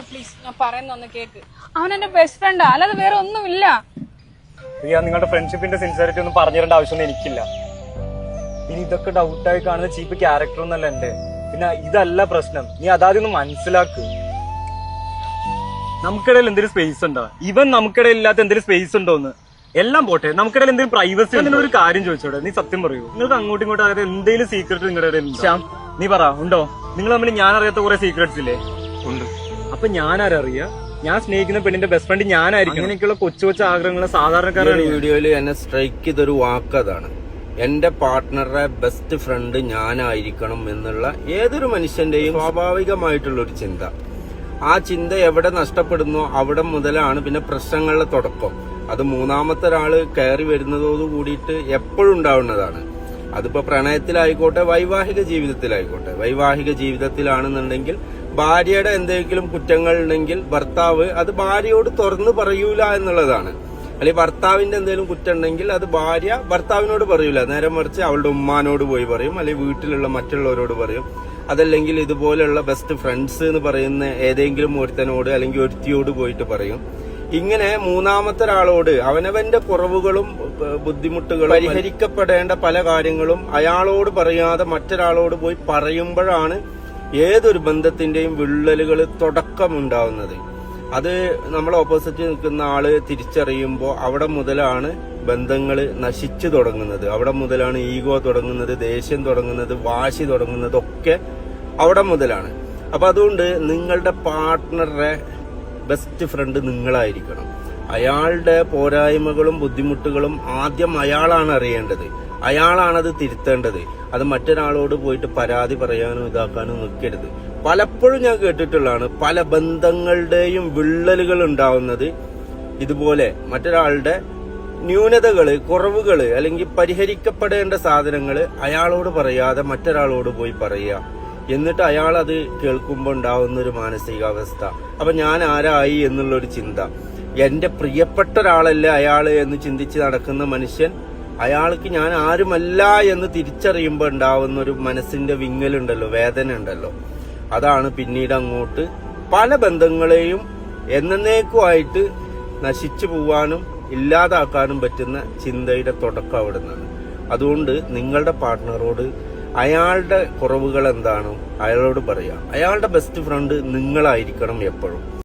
Please ഞാൻ പറയുന്നൊന്ന് cake. അവൻ എന്റെ ബെസ്റ്റ് ഫ്രണ്ടാ, അല്ലാതെ വേറെ ഒന്നുമില്ല. റിയ, നിങ്ങളുടെ ഫ്രണ്ട്ഷിപ്പിന്റെ സിൻസിയറിറ്റി ഒന്നും പറഞ്ഞു തരേണ്ട ആവശ്യമൊന്നും എനിക്കില്ല. ഇനി ഇതൊക്കെ ഡൗട്ടായി കാണുന്ന ചീപ്പ് ക്യാരക്ടർ ഒന്നല്ല എന്റെ. പിന്നെ ഇതല്ല പ്രശ്നം, നീ അതാദ്യം ഒന്ന് മനസ്സിലാക്ക്. നമുക്കിടയിൽ എന്തെങ്കിലും സ്പേസ് ഉണ്ടോ? ഇവൻ നമുക്കിടയിൽ ഇല്ലാത്ത എന്തെങ്കിലും സ്പേസ് ഉണ്ടോന്ന് എല്ലാം പോട്ടെ, നമുക്കിടയിൽ എന്തെങ്കിലും പ്രൈവസി ഉണ്ടെന്ന് ഒരു കാര്യം ചോദിച്ചോടെ. നീ സത്യം പറയൂ, നിങ്ങൾക്ക് അങ്ങോട്ടും ഇങ്ങോട്ടും അതായത് എന്തെങ്കിലും സീക്രട്ട് നിങ്ങളുടെ ഇടയിൽ ഉണ്ടോ? നീ പറ, ഉണ്ടോ? നിങ്ങൾ തമ്മിൽ ഞാൻ അറിയാത്ത കുറെ സീക്രട്സ് ഇല്ലേ? ഉണ്ട്. അപ്പൊ ഞാനറിയ ഞാൻ സ്നേഹിക്കുന്ന പെണ്ണിന്റെ ബെസ്റ്റ് ഫ്രണ്ട് ഞാനായിരിക്കും. അങ്ങനെയൊക്കെയുള്ള കൊച്ചു കൊച്ചു ആഗ്രഹങ്ങളെ സാധാരണക്കാരാണ്. വീഡിയോയിൽ എന്നെ സ്ട്രൈക്ക് ചെയ്തൊരു വാക്കതാണ്, എന്റെ പാർട്ട്ണറുടെ ബെസ്റ്റ് ഫ്രണ്ട് ഞാനായിരിക്കണം എന്നുള്ള ഏതൊരു മനുഷ്യന്റെയും സ്വാഭാവികമായിട്ടുള്ള ഒരു ചിന്ത. ആ ചിന്ത എവിടെ നഷ്ടപ്പെടുന്നോ അവിടെ മുതലാണ് പിന്നെ പ്രശ്നങ്ങളുടെ തുടക്കം. അത് മൂന്നാമത്തെ ഒരാള് കയറി വരുന്നതോട് കൂടിയിട്ട് എപ്പോഴും ഉണ്ടാവുന്നതാണ്. അതിപ്പോ പ്രണയത്തിലായിക്കോട്ടെ, വൈവാഹിക ജീവിതത്തിലായിക്കോട്ടെ. വൈവാഹിക ജീവിതത്തിലാണെന്നുണ്ടെങ്കിൽ ഭാര്യയുടെ എന്തെങ്കിലും കുറ്റങ്ങൾ ഉണ്ടെങ്കിൽ ഭർത്താവ് അത് ഭാര്യയോട് തുറന്നു പറയൂല എന്നുള്ളതാണ്. അല്ലെങ്കിൽ ഭർത്താവിന്റെ എന്തെങ്കിലും കുറ്റം ഉണ്ടെങ്കിൽ അത് ഭാര്യ ഭർത്താവിനോട് പറയൂല, നേരെ മറിച്ച് അവളുടെ ഉമ്മാനോട് പോയി പറയും, അല്ലെങ്കിൽ വീട്ടിലുള്ള മറ്റുള്ളവരോട് പറയും. അതല്ലെങ്കിൽ ഇതുപോലെയുള്ള ബെസ്റ്റ് ഫ്രണ്ട്സ് എന്ന് പറയുന്ന ഏതെങ്കിലും ഒരുത്തനോട് അല്ലെങ്കിൽ ഒരുത്തിയോട് പോയിട്ട് പറയും. ഇങ്ങനെ മൂന്നാമത്തെ ഒരാളോട് അവനവന്റെ കുറവുകളും ബുദ്ധിമുട്ടുകളും പരിഹരിക്കപ്പെടേണ്ട പല കാര്യങ്ങളും അയാളോട് പറയാതെ മറ്റൊരാളോട് പോയി പറയുമ്പോഴാണ് ഏതൊരു ബന്ധത്തിന്റെയും വിള്ളലുകൾ തുടക്കമുണ്ടാവുന്നത്. അത് നമ്മൾ ഓപ്പോസിറ്റ് നിൽക്കുന്ന ആള് തിരിച്ചറിയുമ്പോൾ അവിടെ മുതലാണ് ബന്ധങ്ങൾ നശിച്ചു തുടങ്ങുന്നത്. അവിടെ മുതലാണ് ഈഗോ തുടങ്ങുന്നത്, ദേഷ്യം തുടങ്ങുന്നത്, വാശി തുടങ്ങുന്നതൊക്കെ അവിടെ മുതലാണ്. അപ്പൊ അതുകൊണ്ട് നിങ്ങളുടെ പാർട്ട്ണറുടെ ബെസ്റ്റ് ഫ്രണ്ട് നിങ്ങളായിരിക്കണം. അയാളുടെ പോരായ്മകളും ബുദ്ധിമുട്ടുകളും ആദ്യം അയാളാണ് അറിയേണ്ടത്, അയാളാണത് തിരുത്തേണ്ടത്. അത് മറ്റൊരാളോട് പോയിട്ട് പരാതി പറയാനോ ഇതാക്കാനോ നിൽക്കരുത്. പലപ്പോഴും ഞാൻ കേട്ടിട്ടുള്ളതാണ് പല ബന്ധങ്ങളുടെയും വിള്ളലുകൾ ഉണ്ടാവുന്നത് ഇതുപോലെ മറ്റൊരാളുടെ ന്യൂനതകള്, കുറവുകള് അല്ലെങ്കിൽ പരിഹരിക്കപ്പെടേണ്ട സാധനങ്ങള് അയാളോട് പറയാതെ മറ്റൊരാളോട് പോയി പറയുക. എന്നിട്ട് അയാൾ അത് കേൾക്കുമ്പോൾ ഉണ്ടാവുന്ന ഒരു മാനസികാവസ്ഥ, അപ്പൊ ഞാൻ ആരായി എന്നുള്ളൊരു ചിന്ത. എന്റെ പ്രിയപ്പെട്ട ഒരാളല്ലേ അയാള് എന്ന് ചിന്തിച്ച് നടക്കുന്ന മനുഷ്യൻ അയാൾക്ക് ഞാൻ ആരുമല്ല എന്ന് തിരിച്ചറിയുമ്പോൾ ഉണ്ടാവുന്ന ഒരു മനസ്സിന്റെ വിങ്ങലുണ്ടല്ലോ, വേദന ഉണ്ടല്ലോ, അതാണ് പിന്നീട് അങ്ങോട്ട് പല ബന്ധങ്ങളെയും എന്നേക്കുമായിട്ട് നശിച്ചു പോവാനും ഇല്ലാതാക്കാനും പറ്റുന്ന ചിന്തയുടെ തുടക്കം അവിടെ നിന്നാണ്. അതുകൊണ്ട് നിങ്ങളുടെ പാർട്ട്ണറോട് അയാളുടെ കുറവുകൾ എന്താണോ അയാളോട് പറയാം. അയാളുടെ ബെസ്റ്റ് ഫ്രണ്ട് നിങ്ങളായിരിക്കണം എപ്പോഴും.